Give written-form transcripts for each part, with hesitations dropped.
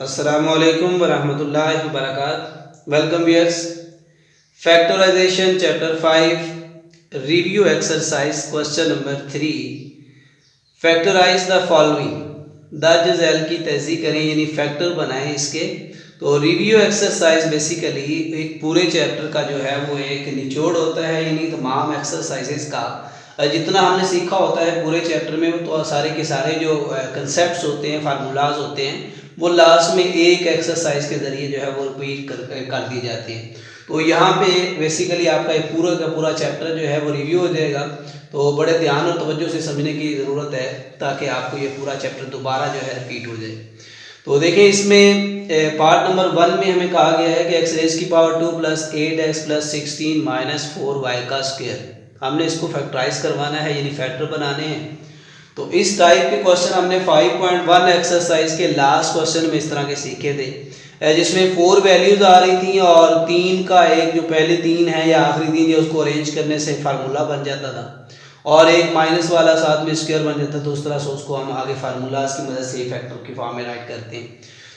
अस्सलामुअलैकुम वरहमतुल्लाहि वबरकातुहू। Welcome viewers. Factorisation chapter 5 review exercise question number 3। Factorise the following. द जज़ैल की तहज़ीक करें यानी फैक्टर बनाएं इसके। तो रिव्यू एक्सरसाइज बेसिकली एक पूरे चैप्टर का जो है वो एक निचोड़ होता है, यानी तमाम एक्सरसाइजेस का जितना हमने सीखा होता है पूरे चैप्टर में, तो सारे के सारे जो कंसेप्ट्स होते हैं, फार्मूलाज होते हैं, वो लास्ट में एक एक्सरसाइज के ज़रिए जो है वो रिपीट कर दिए जाते हैं। तो यहाँ पे बेसिकली आपका एक पूरा का पूरा चैप्टर जो है वो रिव्यू हो जाएगा। तो बड़े ध्यान और तवज्जो से समझने की ज़रूरत है ताकि आपको ये पूरा चैप्टर दोबारा जो है रिपीट हो जाए। तो देखिए इसमें पार्ट नंबर 1 में हमें कहा गया है कि एक्स रेज़ की पावर 2 + 8x + 16 - 4y का स्क्वायर। हमने इसको फैक्टराइज करवाना है यानी फैक्टर बनाने हैं। तो इस टाइप के क्वेश्चन हमने 5.1 एक्सरसाइज के लास्ट क्वेश्चन में इस तरह के सीखे थे, जिसमें 4 वैल्यूज आ रही थी और 3 का एक जो पहले 3 है या आखिरी 3 है उसको अरेंज करने से फार्मूला बन जाता था, और एक माइनस वाला साथ में स्क्वायर बन जाता था। तो उस तरह से उसको हम आगे फार्मूलाज की मदद से फैक्टर की फॉर्म में राइट करते हैं।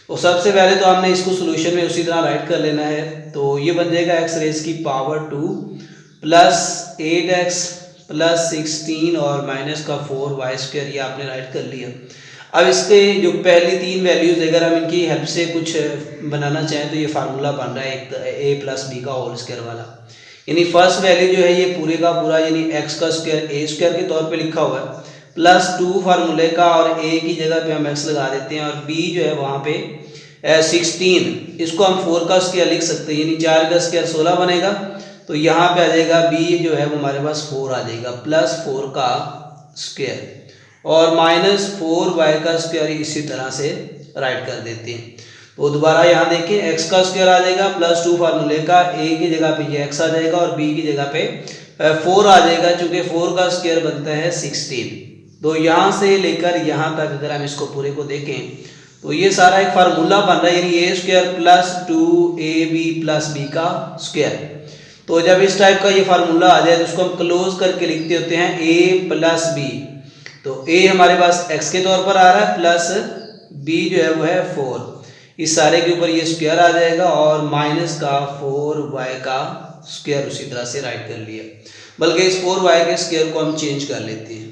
तो सबसे पहले तो हमने इसको सोल्यूशन में उसी तरह राइट कर लेना है। तो ये बन जाएगा एक्स रेज की पावर 2 + 8x + 16 और माइनस का 4y²। ये आपने राइट कर लिया। अब इसके जो पहली 3 वैल्यूज अगर हम इनकी हेल्प से कुछ बनाना चाहें तो ये फार्मूला बन रहा है एक a + b का होल स्क्वायर वाला। यानी फर्स्ट वैल्यू जो है ये पूरे का पूरा यानी x का स्क्वायर a² के तौर पे लिखा हुआ है, +2 फार्मूले का, और a की जगह पे हम x लगा देते हैं, और b जो है वहाँ पे 16, इसको हम 4 का स्क्वायर लिख सकते हैं, यानी 4 का स्क्वायर 16 बनेगा। तो यहाँ पे आ जाएगा b जो है वो हमारे पास 4 आ जाएगा, +4 का स्क्वायर और -4y का स्क्वायर इसी तरह से राइट कर देते हैं। तो दोबारा यहाँ देखें x का स्क्वायर आ जाएगा, +2 फार्मूले का, a की जगह पे ये x आ जाएगा और b की जगह पे 4 आ जाएगा, चूंकि 4 का स्क्वायर बनता है 16। तो यहाँ से लेकर यहाँ तक अगर हम इसको पूरे को देखें तो ये सारा एक फार्मूला बन रहा है, यानी a² + 2ab + b का स्क्वायर। तो जब इस टाइप का ये फार्मूला आ जाए तो उसको हम क्लोज करके लिखते होते हैं a + b। तो a हमारे पास x के तौर पर आ रहा है, प्लस b जो है वो है 4। इस सारे के ऊपर ये स्क्वायर आ जाएगा और माइनस का 4y का स्क्वायर उसी तरह से राइट कर लिया। बल्कि इस 4y के स्क्वायर को हम चेंज कर लेते हैं।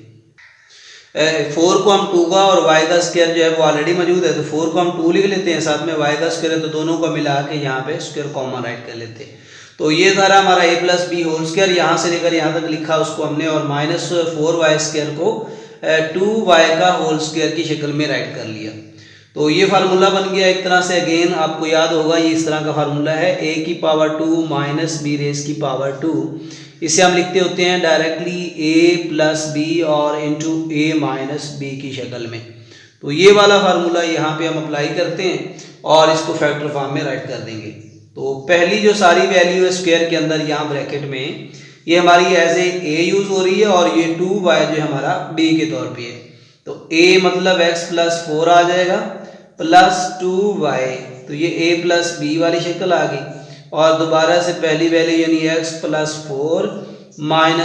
4 को हम 2 का और y का स्क्वायर जो है वो ऑलरेडी मौजूद है, तो 4 को हम 2 लिख लेते हैं, साथ में y का स्क्वायर है तो दोनों को मिला के यहाँ पे स्क्वायर कॉमन राइट कर लेते हैं। तो ये सारा हमारा a + b होल स्क्वायर यहाँ से लेकर यहाँ तक लिखा उसको हमने, और -4y² को 2y का होल स्क्वायर की शक्ल में राइट कर लिया। तो ये फार्मूला बन गया एक तरह से। अगेन आपको याद होगा ये इस तरह का फार्मूला है, a की पावर 2 - b रेज़ की पावर 2। इसे हम लिखते होते हैं डायरेक्टली a + b और इंटू a - b की शक्ल में। तो ये वाला फार्मूला यहाँ पे हम अप्लाई करते हैं और इसको फैक्टर फॉर्म में राइट कर देंगे। तो पहली जो सारी वैल्यू है स्क्वायर के अंदर यहाँ ब्रैकेट में, ये हमारी एज ए यूज़ हो रही है, और ये 2y जो हमारा b के तौर पे है। तो a मतलब x + 4 आ जाएगा, +2y, तो ये a + b वाली शक्ल आ गई, और दोबारा से पहली वैल्यू यानी x + 4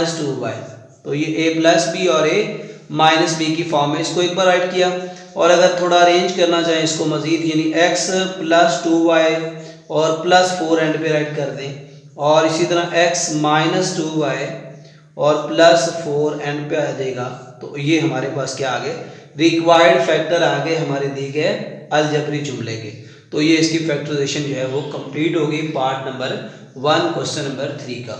- 2y। तो ये a + b और a - b की फॉर्म में इसको एक बार राइट किया। और अगर थोड़ा अरेंज करना चाहें इसको मज़ीद, यानी x + 2y और +4 एंड पे राइट कर दें, और इसी तरह x - 2y और +4 एंड पे आ जाएगा। तो ये हमारे पास क्या आ गए, रिक्वायर्ड फैक्टर आ गए हमारे दी गए अलजेब्रिक जुमले के। तो ये इसकी फैक्टराइजेशन जो है वो कंप्लीट होगी पार्ट नंबर 1 क्वेश्चन नंबर 3 का।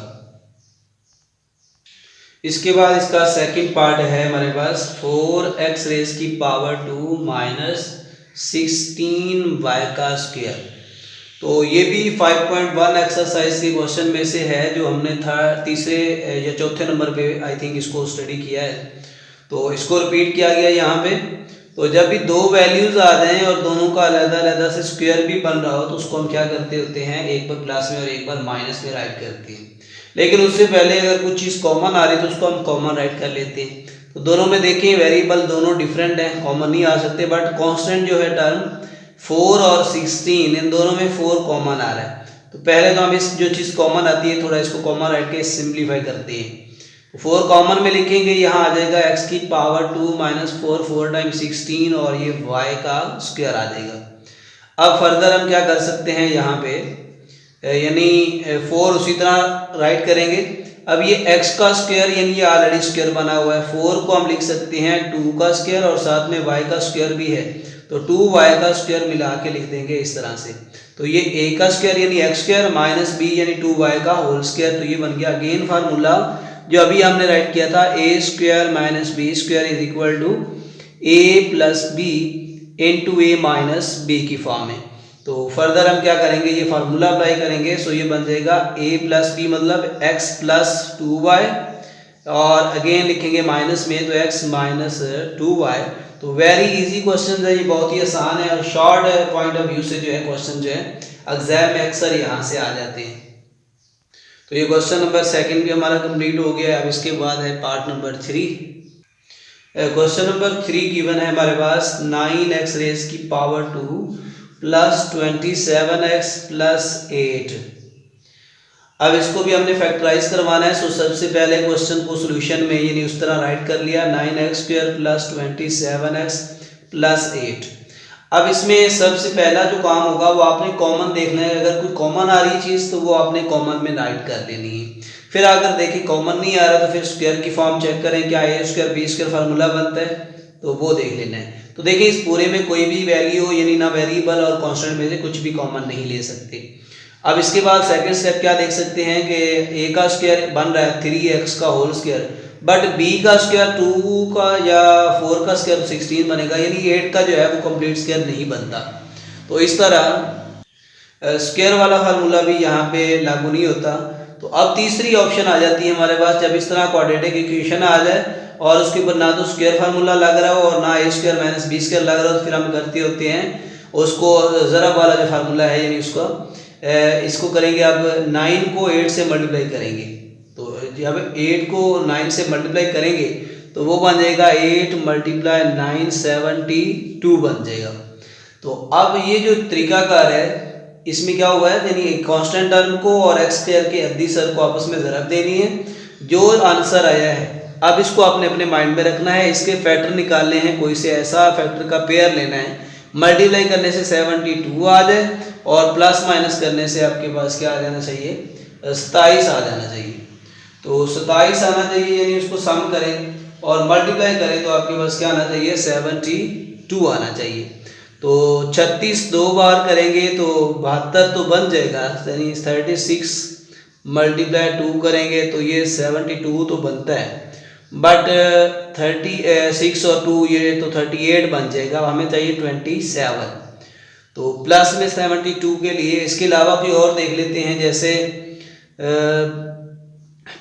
इसके बाद इसका सेकंड पार्ट है हमारे पास 4x रेज़ की पावर 2 - 16y का स्क्वायर। तो ये भी 5.1 एक्सरसाइज के क्वेश्चन में से है जो हमने तीसरे या चौथे नंबर पे आई थिंक इसको स्टडी किया है। तो इसको रिपीट किया गया यहाँ पे। तो जब भी 2 वैल्यूज़ आ जाएं और दोनों का अलग-अलग से स्क्वायर भी बन रहा हो तो उसको हम क्या करते होते हैं, एक बार प्लस में और एक बार माइनस में राइट करते हैं। लेकिन उससे पहले अगर कुछ चीज़ कॉमन आ रही है तो उसको हम कॉमन राइट कर लेते हैं। तो दोनों में देखें वेरिएबल दोनों डिफरेंट हैं, कॉमन नहीं आ सकते, बट कॉन्स्टेंट जो है टर्म 4 और 16 इन दोनों में 4 कॉमन आ रहा है। तो पहले तो हम इस जो चीज़ कॉमन आती है थोड़ा इसको कॉमन राइट के सिंप्लीफाई करते हैं। 4 कॉमन में लिखेंगे, यहाँ आ जाएगा x की पावर 2 - 4 4 × 16 और ये y का स्क्वायर आ जाएगा। अब फर्दर हम क्या कर सकते हैं यहाँ पे, यानी 4 उसी तरह राइट करेंगे। अब ये x का स्क्वायर यानी ये ऑलरेडी स्क्वायर बना हुआ है, 4 को हम लिख सकते हैं 2 का स्क्वायर और साथ में y का स्क्वायर भी है, तो 2y का स्क्वायर मिला के लिख देंगे इस तरह से। तो ये a का स्क्वायर यानी x स्क्वायर माइनस b यानी 2y का होल स्क्वायर। तो ये बन गया अगेन फार्मूला जो अभी हमने राइट किया था, a square minus b square is equal to a plus B into A minus B की फॉर्म में। तो फर्दर हम क्या करेंगे, ये फार्मूला अप्लाई करेंगे। सो ये बन जाएगा a प्लस बी मतलब x प्लस 2y और अगेन लिखेंगे माइनस में तो x माइनस 2y। तो वेरी इजी क्वेश्चन है, ये बहुत ही आसान है और शॉर्ट पॉइंट ऑफ व्यू से जो है क्वेश्चन जो है एग्जाम में अक्सर यहाँ से आ जाते हैं। तो ये क्वेश्चन नंबर 2 भी हमारा कंप्लीट हो गया है। अब इसके बाद है part number 3। Question number 3 given है हमारे पास 9x रेज की पावर 2 प्लस 27x प्लस 8। अब इसको भी हमने फैक्टराइज करवाना है। सो सबसे पहले क्वेश्चन को सॉल्यूशन में यानी उस तरह राइट कर लिया, 9x square plus 27x plus 8। अब इसमें सबसे पहला जो काम होगा वो आपने कॉमन देखना है। अगर कोई कॉमन आ रही चीज़ तो वो आपने कॉमन में राइट कर लेनी है। फिर अगर देखिए कॉमन नहीं आ रहा तो फिर स्क्वायर की फॉर्म चेक करें, क्या a square b square formula बनता है, तो वो देख लेना है। तो देखिए इस पूरे में कोई भी वैल्यू यानी ना वेरिएबल और कांस्टेंट में से कुछ भी कॉमन नहीं ले सकते। अब इसके बाद सेकंड स्टेप क्या देख सकते हैं कि a का स्क्वायर बन रहा है 3x का होल स्क्वायर, बट b का स्क्वायर 2 का या 4 का स्क्वायर 16 बनेगा, यानी 8 का जो है वो कंप्लीट स्क्वायर नहीं बनता। तो इस तरह स्क्वायर वाला फार्मूला भी यहाँ पे लागू नहीं होता। तो अब तीसरी ऑप्शन आ जाती है हमारे पास, जब इस तरह क्वाड्रेटिक इक्वेशन आ जाए और उसके ऊपर ना तो स्क्वायर फार्मूला लग रहा हो और ना a square minus b square लग रहा हो, तो फिर हम करते होते हैं उसको ज़रब वाला जो फार्मूला है यानी उसको इसको करेंगे। अब 9 को 8 से मल्टीप्लाई करेंगे, तो जब 8 को 9 से मल्टीप्लाई करेंगे तो वो बन जाएगा 8 मल्टीप्लाई 9 72 बन जाएगा। तो अब ये जो तरीकाकार है इसमें क्या हुआ है, यानी कांस्टेंट टर्म को और एक्स स्क्वायर के अद्दी सर को आपस में ज़रब देनी है। जो आंसर आया है अब इसको आपने अपने माइंड में रखना है, इसके फैक्टर निकालने हैं, कोई से ऐसा फैक्टर का पेयर लेना है, मल्टीप्लाई करने से 72 आ जाए और प्लस माइनस करने से आपके पास क्या आ जाना चाहिए, 27 आ जाना चाहिए। तो 27 आना चाहिए, यानी उसको सम करें और मल्टीप्लाई करें तो आपके पास क्या आना चाहिए, 72 आना चाहिए। तो 36 2 बार करेंगे तो 72 तो बन जाएगा, यानी 36 मल्टीप्लाई 2 करेंगे तो ये 72 तो बनता है, बट 36 और 2 ये तो 38 बन जाएगा, हमें चाहिए 27। तो प्लस में 72 के लिए इसके अलावा कोई और देख लेते हैं, जैसे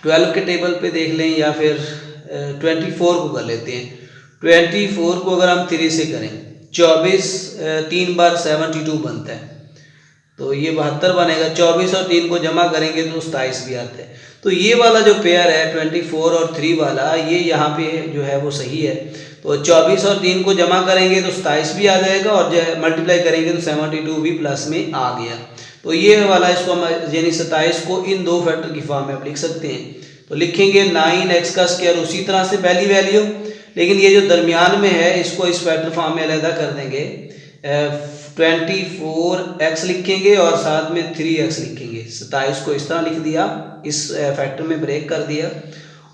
12 के टेबल पे देख लें या फिर 24 को कर लेते हैं। 24 को अगर हम 3 से करें 24 3 बार 72 बनता है, तो ये 72 बनेगा। 24 और 3 को जमा करेंगे तो 27 भी आता है। तो ये वाला जो पेयर है 24 और 3 वाला, ये यहाँ पे जो है वो सही है। तो 24 और 3 को जमा करेंगे तो 27 भी आ जाएगा और मल्टीप्लाई करेंगे तो 72 भी प्लस में आ गया। तो ये वाला इसको हम यानी 27 को इन दो फैक्टर की फॉर्म में आप लिख सकते हैं। तो लिखेंगे 9x का स्क्वायर उसी तरह से पहली वैल्यू, लेकिन ये जो दरमियान में है इसको इस फैक्टर फॉर्म में अलहदा कर देंगे। 24x लिखेंगे और साथ में 3x लिखेंगे। 27 को इस तरह लिख दिया, इस फैक्टर में ब्रेक कर दिया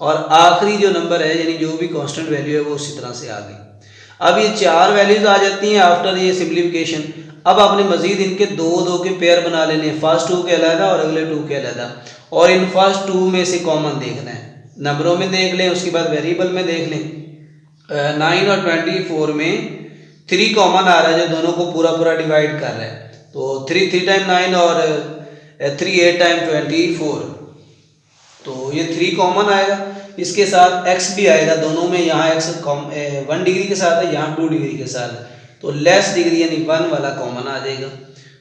और आखिरी जो नंबर है यानी जो भी कांस्टेंट वैल्यू है वो उसी तरह से आ गई। अब ये 4 वैल्यूज आ जाती हैं आफ्टर ये सिंप्लीफिकेशन। अब आपने मजीद इनके दो के पेयर बना लेने हैं, फर्स्ट 2 के अलहदा और अगले 2 के अलहदा, और इन फर्स्ट 2 में से कॉमन देखना है। नंबरों में देख लें, उसके बाद वेरिएबल में देख लें। 9 और 24 में 3 कॉमन आ रहा है जो दोनों को पूरा पूरा डिवाइड कर रहा है। तो 3 टाइम 9 और 3 8 टाइम 24, तो ये 3 कॉमन आएगा। इसके साथ x भी आएगा, दोनों में यहाँ x 1 डिग्री के साथ है, यहाँ 2 डिग्री के साथ है, तो लेस डिग्री यानी 1 वाला कॉमन आ जाएगा।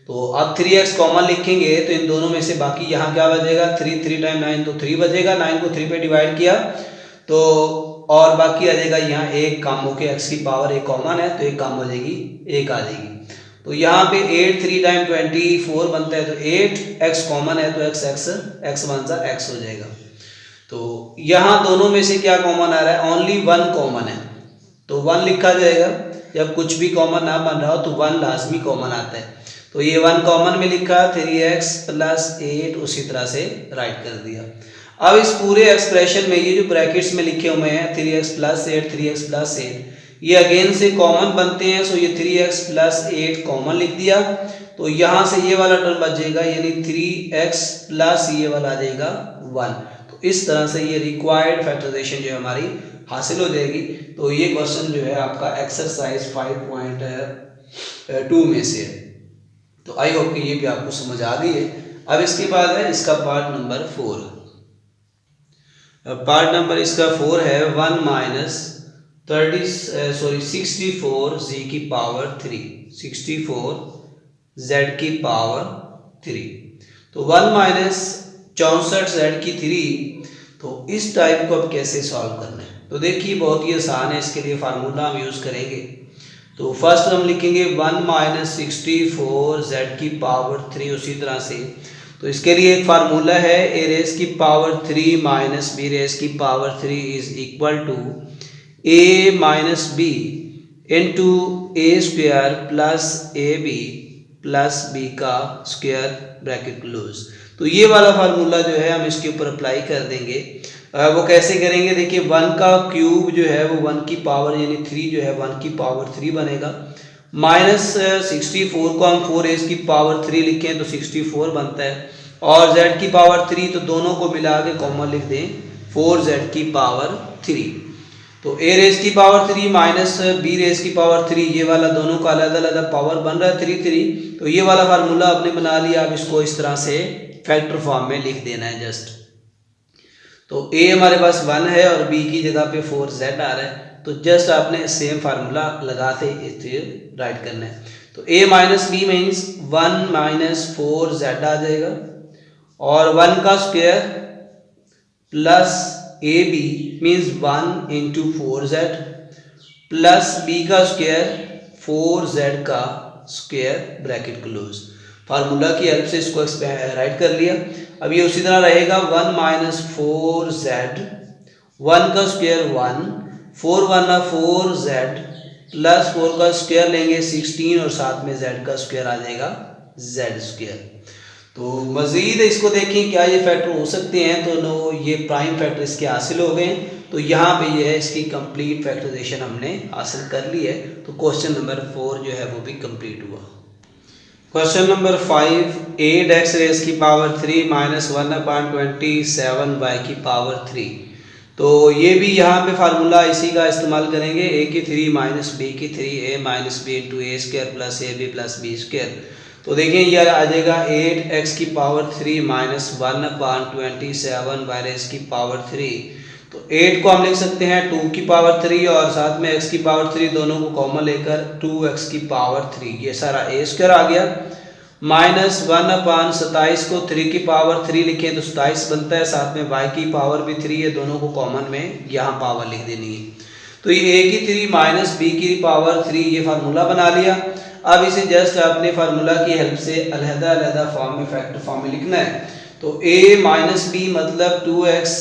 तो अब 3x कॉमन लिखेंगे तो इन दोनों में से बाकी यहाँ क्या बचेगा, 3 टाइम 9 तो 3 बचेगा। 9 को 3 पे डिवाइड किया तो और बाकी आ जाएगा यहाँ 1 कम होके x की पावर 1 कॉमन है तो 1 कम हो जाएगी, 1 आ जाएगी। तो यहाँ पे 8 3 टाइम 24 बनता है, तो 8x कॉमन है तो x 1 सा x हो जाएगा। तो यहाँ दोनों में से क्या कॉमन आ रहा है, ओनली 1 कॉमन है तो 1 लिखा जाएगा। जब कुछ भी कॉमन ना बन रहा हो तो 1 लाजमी कॉमन आता है। तो ये 1 कॉमन में लिखा, 3x प्लस 8 उसी तरह से राइट कर दिया। अब इस पूरे एक्सप्रेशन में ये जो ब्रैकेट्स में लिखे हुए हैं 3x प्लस 8, 3x प्लस 8 ये अगेन से कॉमन बनते हैं। सो ये 3x प्लस 8 कॉमन लिख दिया, तो यहाँ से ये वाला टर्म बचेगा यानी 3x प्लस ये वाला आ जाएगा 1। तो इस तरह से ये रिक्वायर्ड फैक्टराइजेशन जो है हमारी हासिल हो जाएगी। तो ये क्वेश्चन जो है आपका एक्सरसाइज 5.2 में से है। तो आई होप कि ये भी आपको समझ आ गई है। अब इसके बाद है इसका पार्ट नंबर 4। पार्ट नंबर इसका 4 है 1 माइनस 64 z की पावर 3, 64 z की पावर 3। तो 1 माइनस 64 z की 3, तो इस टाइप को अब कैसे सॉल्व करना है? तो देखिए बहुत ही आसान है, इसके लिए फार्मूला हम यूज़ करेंगे। तो फर्स्ट हम लिखेंगे 1 माइनस 64 z की पावर 3, उसी तरह से तो इसके लिए एक फार्मूला है a रेज़ की पावर 3 माइनस b रेज़ की power 3 is equal to a minus b into A square plus A B plus B का स्क्वायर ब्रैकेट क्लोज। तो ये वाला फार्मूला जो है हम इसके ऊपर अप्लाई कर देंगे। वो कैसे करेंगे? देखिए 1 का क्यूब जो है वो 1 की पावर यानी 3 जो है 1 की पावर 3 बनेगा। माइनस 64 को हम 4 की पावर 3 लिखें तो 64 बनता है, और z की पावर 3 तो दोनों को मिला के कॉमन लिख दें 4z की पावर 3। तो a रेज़ की पावर 3 माइनस b रेज़ की पावर 3, ये वाला दोनों का अलग अलग पावर बन रहा है 3 3। तो ये वाला फार्मूला आपने बना लिया। अब इसको इस तरह से फैक्टर फॉर्म में लिख देना है जस्ट। तो a हमारे पास 1 है और b की जगह पे 4z आ रहा है, तो जस्ट आपने सेम फार्मूला लगाते इसे राइट करना है। तो a minus B means 1 minus 4z आ जाएगा, और 1 का square plus A B means 1 into 4z plus b का स्क्वायर 4z का स्क्वायर ब्रैकेट क्लोज। फार्मूला की हेल्प से इसको राइट कर लिया। अब ये उसी तरह रहेगा 1 माइनस 4z, 1 का स्क्वायर 1, 4 1 4z प्लस 4 का स्क्वायर लेंगे 16, और साथ में z का स्क्वायर आ जाएगा z स्क्वायर। तो मज़ीद इसको देखें क्या ये फैक्टर हो सकते हैं, तो नो ये प्राइम फैक्टर इसके हासिल हो गए। तो यहाँ पे ये है इसकी कंप्लीट फैक्टराइजेशन हमने हासिल कर ली है। तो क्वेश्चन नंबर 4 जो है वो भी कंप्लीट हुआ। क्वेश्चन नंबर 5 8x रेज़ की पावर 3 माइनस 1/27y की पावर 3। तो ये भी यहाँ पे फार्मूला इसी का इस्तेमाल करेंगे, a की 3 माइनस b की 3, a minus b into A square plus A B plus B square. तो देखिए ये आ जाएगा 8x की पावर 3 माइनस 1/27y रेज़ की पावर 3। तो 8 को हम लिख सकते हैं 2 की पावर 3, और साथ में x की पावर 3 दोनों को कॉमन लेकर 2x की पावर 3, ये सारा a स्क्वायर आ गया। माइनस 1/27 को 3 की पावर 3 लिखें तो 27 बनता है, साथ में y की पावर भी 3 है, दोनों को कॉमन में यहाँ पावर लिख देनी है। तो ये a की 3 माइनस b की पावर 3 ये फार्मूला बना लिया। अब इसे जस्ट अपने फार्मूला की हेल्प से अलग-अलग फॉर्म में फैक्टर फॉर्म में लिखना है। तो a माइनस b मतलब 2x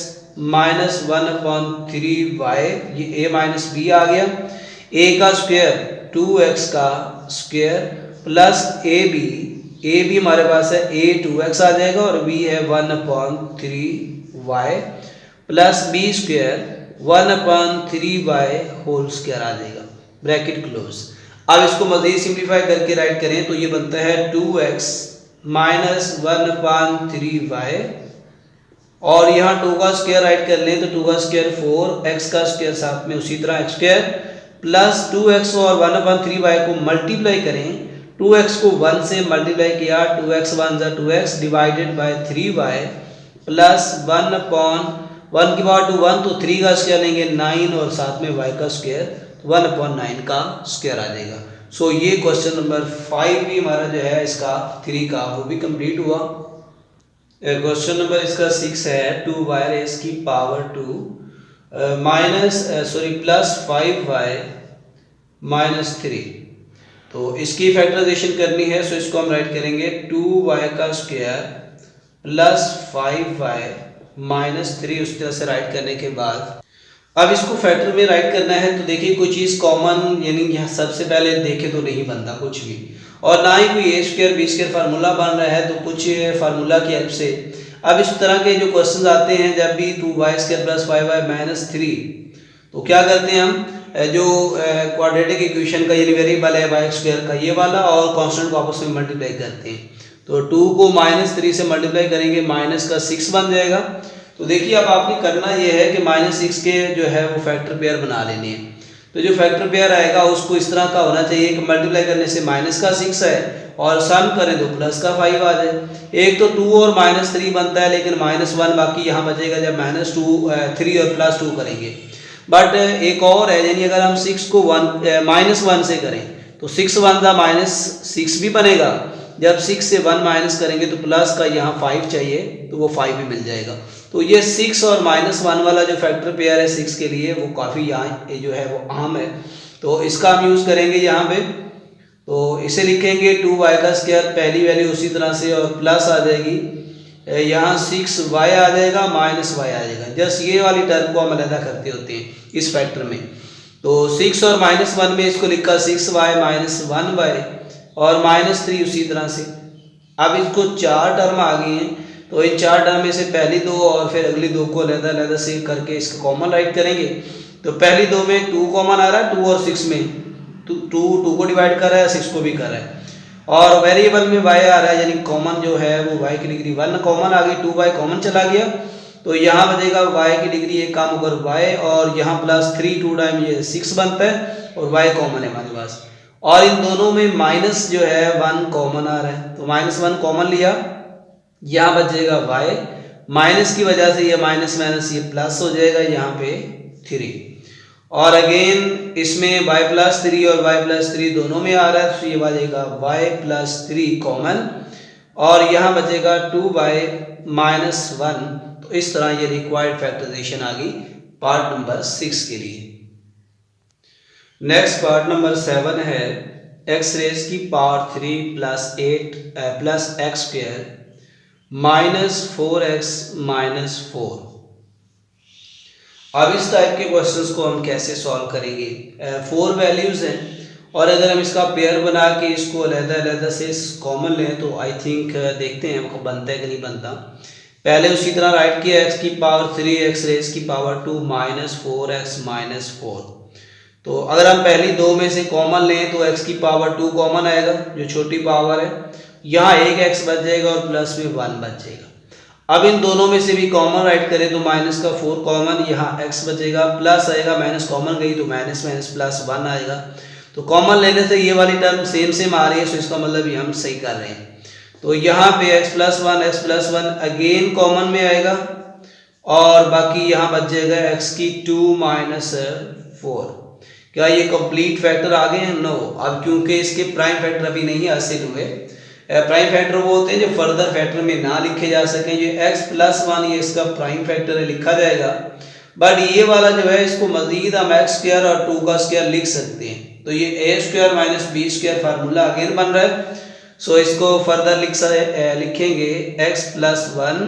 माइनस 1/3y, ये a माइनस b आ गया। a का स्क्वायर 2x का स्क्वायर प्लस ए बी हमारे पास है a 2x आ जाएगा, और b है 1/3y plus b square 1/3y whole square आ जाएगा ब्रैकेट क्लोज। अब इसको मज़ीद सिंप्लीफाई करके राइट करें तो ये बनता है 2x माइनस 1/3y, और यहाँ 2 का स्क्वायर राइट कर लें तो 2 का स्क्वायर 4, x का स्क्वायर साथ में उसी तरह x स्क्वायर प्लस 2x और 1/3y को मल्टीप्लाई करें। 2x को 1 से मल्टीप्लाई किया, 2x 1 2x divided by 3y plus 1/1 की पावर 2 1, तो 3 का स्क्वायर लेंगे 9, और साथ में y का स्क्वायर 1/9 का स्क्वायर आ जाएगा। सो ये क्वेश्चन नंबर 5 भी हमारा जो है इसका 3 का वो भी कंप्लीट हुआ। क्वेश्चन नंबर इसका 6 है 2y रेज़ की पावर 2 प्लस 5y माइनस 3। तो इसकी फैक्टराइजेशन करनी है, सो इसको हम राइट करेंगे 2y का स्क्वायर प्लस 5y माइनस 3। उस तरह से राइट करने के बाद अब इसको फैक्टर में राइट करना है। तो देखिए कोई चीज़ कॉमन यानी यहाँ सबसे पहले देखे तो नहीं बनता कुछ भी, और ना ही कोई ए स्क्वायर बी स्क्वायर फार्मूला बन रहा है। तो कुछ फार्मूला की हेल्प से अब इस तरह के जो क्वेश्चन आते हैं, जब भी 2y² + 5y - 3, तो क्या करते हैं हम, जो क्वाड्रेटिक इक्वेशन का ये वेरिएबल है y² का ये वाला, और कांस्टेंट को आपस में मल्टीप्लाई करते हैं। तो 2 को -3 से मल्टीप्लाई करेंगे, माइनस का 6 बन जाएगा। तो देखिए अब आपने करना ये है कि -6 के जो है वो फैक्टर पेयर बना लेने हैं। तो जो फैक्टर पेयर आएगा उसको इस तरह का होना चाहिए कि मल्टीप्लाई करने से माइनस का 6 है और सम करें तो प्लस का 5 आ जाए। एक तो 2 और -3 बनता है, लेकिन -1 बाकी यहाँ बचेगा जब -3 और +2 करेंगे। बट एक और है, यानी अगर हम 6 को -1 से करें तो 6 1 -6 भी बनेगा। जब 6 से 1 माइनस करेंगे तो प्लस का यहाँ 5 चाहिए, तो वो 5 भी मिल जाएगा। तो ये 6 और -1 वाला जो फैक्टर पेयर है 6 के लिए, वो काफ़ी यहाँ जो है वो आम है। तो इसका हम यूज़ करेंगे यहाँ पे। तो इसे लिखेंगे 2y², पहली वैल्यू उसी तरह से, और प्लस आ जाएगी यहाँ 6y आ जाएगा, -y आ जाएगा। जस्ट ये वाली टर्म को हम अलग करते होते हैं इस फैक्टर में। तो 6 और -1 में इसको लिखा 6y - 1y, और -3 उसी तरह से। अब इसको 4 टर्म आ गई हैं, तो इन 4 टर्म में से पहली 2 और फिर अगली 2 को अलग-अलग से करके इसका कॉमन राइट करेंगे। तो पहली 2 में 2 कॉमन आ रहा है, 2 और 6 में 2 को डिवाइड कर रहा है, 6 को भी कर रहा है, और वेरिएबल में y आ रहा है, यानी कॉमन जो है वो y की डिग्री 1 कॉमन आ गई, 2y कॉमन चला गया। तो यहाँ बचेगा y की डिग्री एक काम होकर y, और यहाँ +3 2 टाइम ये 6 बनता है, और y कॉमन है हमारे पास। और इन दोनों में माइनस जो है 1 कॉमन आ रहा है, तो -1 कॉमन लिया, यहाँ बचेगा y, माइनस की वजह से ये माइनस ये प्लस हो जाएगा यहाँ पे 3, और अगेन इसमें y + 3 और y + 3 दोनों में आ रहा है, तो ये बचेगा y + 3 कॉमन, और यहाँ बचेगा 2y - 1। तो इस तरह ये रिक्वायर्ड फैक्टराइजेशन आ गई पार्ट नंबर 6 के लिए। नेक्स्ट पार्ट नंबर 7 है x⁻³ + 8 + x² - 4x - 4। अब इस टाइप के क्वेश्चंस को हम कैसे सॉल्व करेंगे? 4 वैल्यूज़ हैं, और अगर हम इसका पेयर बना के इसको अलग-अलग से कॉमन लें तो आई थिंक देखते हैं वो बनता है कि नहीं बनता। पहले उसी तरह राइट किया x⁻³ x⁻² - 4x - 4। तो अगर हम पहली 2 में से कॉमन लें तो x⁻² कॉमन आएगा, जो छोटी पावर है, यहाँ एक x बच जाएगा और प्लस में 1 बच जाएगा। अब इन दोनों में से भी कॉमन राइट करें तो -4 कॉमन, यहाँ x बचेगा, प्लस आएगा, माइनस कॉमन गई तो माइनस +1 आएगा। तो कॉमन लेने से ये वाली टर्म सेम आ रही है, तो इसका मतलब ये हम सही कर रहे हैं। तो यहाँ पे x+1 अगेन कॉमन में आएगा, और बाकी यहाँ बच जाएगा x⁻² - 4। क्या ये कंप्लीट फैक्टर आ गए हैं? नो। अब क्योंकि इसके प्राइम फैक्टर अभी नहीं हासिल हुए, प्राइम फैक्टर वो होते हैं जो फर्दर फैक्टर में ना लिखे जा सकें। ये x+1 ये इसका प्राइम फैक्टर है, लिखा जाएगा, बट ये वाला जो है इसको मजीद हम x² और 2 का स्क्वायर लिख सकते हैं। तो ये a² - b² फार्मूला अगेन बन रहा है। सो इसको फर्दर लिखेंगे x+1,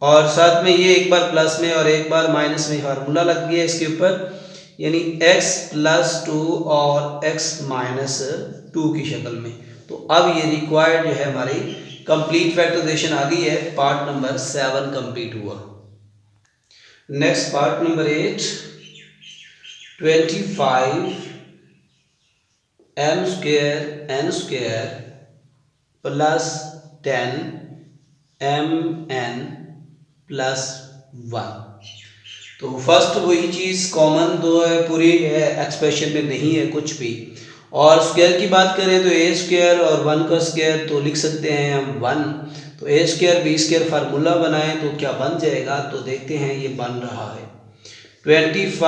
और साथ में ये एक बार प्लस में और एक बार माइनस में फार्मूला लग गया इसके ऊपर, यानी x+2 और x-2 की शक्ल में। तो अब ये रिक्वायर्ड जो है हमारी कंप्लीट फैक्टराइजेशन आ गई है। पार्ट नंबर 7 कंप्लीट हुआ। Next part number 8, 25 m² n² + 10 mn + 1। तो फर्स्ट वही चीज़ कॉमन तो है, पूरी एक्सप्रेशन में नहीं है कुछ भी। और स्क्वायर की बात करें तो a² और 1 का स्क्वायर तो लिख सकते हैं हम 1। तो a² b² फार्मूला बनाएं तो क्या बन जाएगा, तो देखते हैं ये बन रहा है 25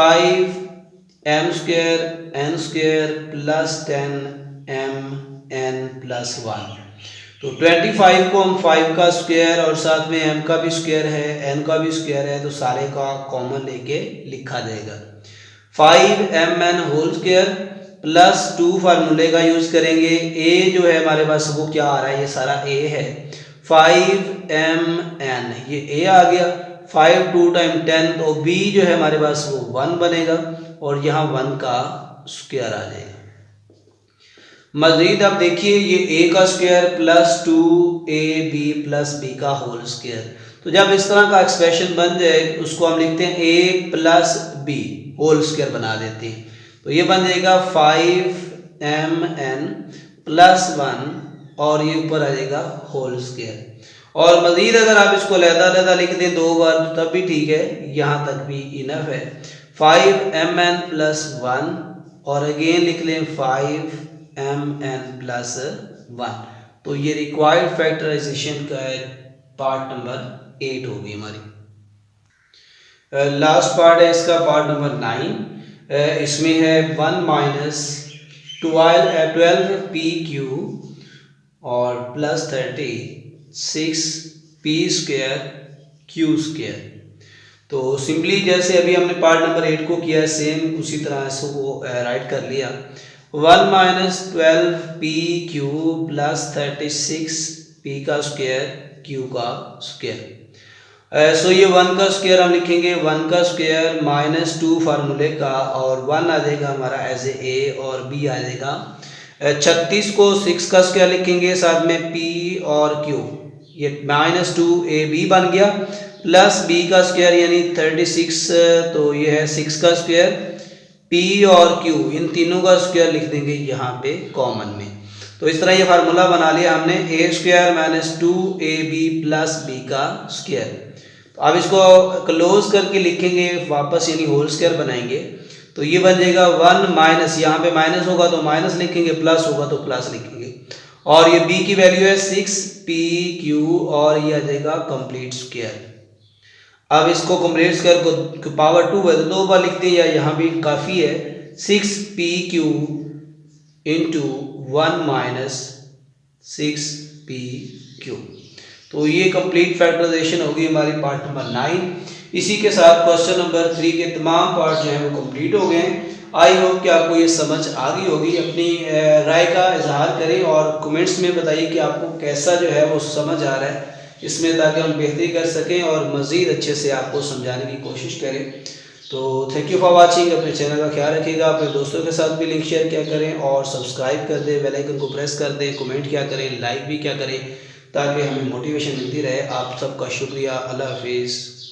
m² n² + 10 mn + 1। तो 25 को हम 5 का स्क्वायर और साथ में m का भी स्क्वायर है, n का भी स्क्वायर है, तो सारे का कॉमन लेके लिखा जाएगा। 5mn² + 2 फार्मूले का यूज करेंगे। a जो है हमारे पास वो क्या आ रहा है, ये सारा a है, 5mn ये a आ गया, 5 2 टाइम 10, तो b जो है हमारे पास वो 1 बनेगा, और यहाँ 1 का स्क्वायर आ जाएगा। मजीद आप देखिए ये ए का square plus 2ab plus B का होल स्क्वायर। तो जब इस तरह का एक्सप्रेशन बन जाए उसको हम लिखते हैं a plus B whole square बना देते हैं। तो ये बन जाएगा 5mn प्लस 1 और ये ऊपर आ जाएगा होल स्क्वायर। और मजीद अगर आप इसको अलग-अलग लिख दें दो बार तो तब भी ठीक है, यहाँ तक भी इनफ है। 5mn प्लस 1 और अगेन लिख लें 5mn प्लस 1। तो ये रिक्वायर्ड फैक्टराइजेशन का पार्ट नंबर 8 होगी हमारी। लास्ट पार्ट है इसका, पार्ट नंबर 9। इसमें है 1 माइनस 12pq और plus 36p square q square. तो सिंपली जैसे अभी हमने पार्ट नंबर 8 को किया सेम उसी तरह इसको राइट कर लिया। 1 माइनस 12pq प्लस 36p का स्क्वायर q का स्क्वायर। सो ये 1 का स्क्वायर हम लिखेंगे 1 का स्क्वायर माइनस 2 फार्मूले का और 1 आ जाएगा हमारा एज ए और b आ जाएगा। 36 को 6 का स्क्वायर लिखेंगे साथ में p और q, ये माइनस 2ab बन गया प्लस b का स्क्वायर यानी 36, तो ये है 6 का स्क्वायर, p और q इन तीनों का स्क्वायर लिख देंगे यहाँ पे कॉमन में। तो इस तरह ये फार्मूला बना लिया हमने a square minus 2ab plus b का स्क्वायर। तो अब इसको क्लोज करके लिखेंगे वापस यानी होल स्क्वायर बनाएंगे। तो ये बन जाएगा 1 माइनस, यहाँ पे माइनस होगा तो माइनस लिखेंगे, प्लस होगा तो प्लस लिखेंगे और ये b की वैल्यू है 6pq और ये आ जाएगा कंप्लीट स्क्वायर। अब इसको कंप्लीट स्क्वायर को पावर 2 है तो 2 बार लिखते हैं या यहाँ भी काफ़ी है 6pq इंटू 1 माइनस 6pq। तो ये कंप्लीट फैक्टराइजेशन होगी हमारी पार्ट नंबर 9। इसी के साथ क्वेश्चन नंबर 3 के तमाम पार्ट जो हैं वो कंप्लीट हो गए हैं। आई होप कि आपको ये समझ आ गई होगी। अपनी राय का इजहार करें और कमेंट्स में बताइए कि आपको कैसा जो है वो समझ आ रहा है इसमें, ताकि हम बेहतरी कर सकें और मज़ीद अच्छे से आपको समझाने की कोशिश करें। तो थैंक यू फॉर वाचिंग। अपने चैनल का ख्याल रखिएगा, अपने दोस्तों के साथ भी लिंक शेयर क्या करें और सब्सक्राइब कर दें, बेल आइकन को प्रेस कर दें, कमेंट क्या करें, लाइक भी क्या करें, ताकि हमें मोटिवेशन मिलती रहे। आप सबका शुक्रिया। अल्लाह हाफिज़।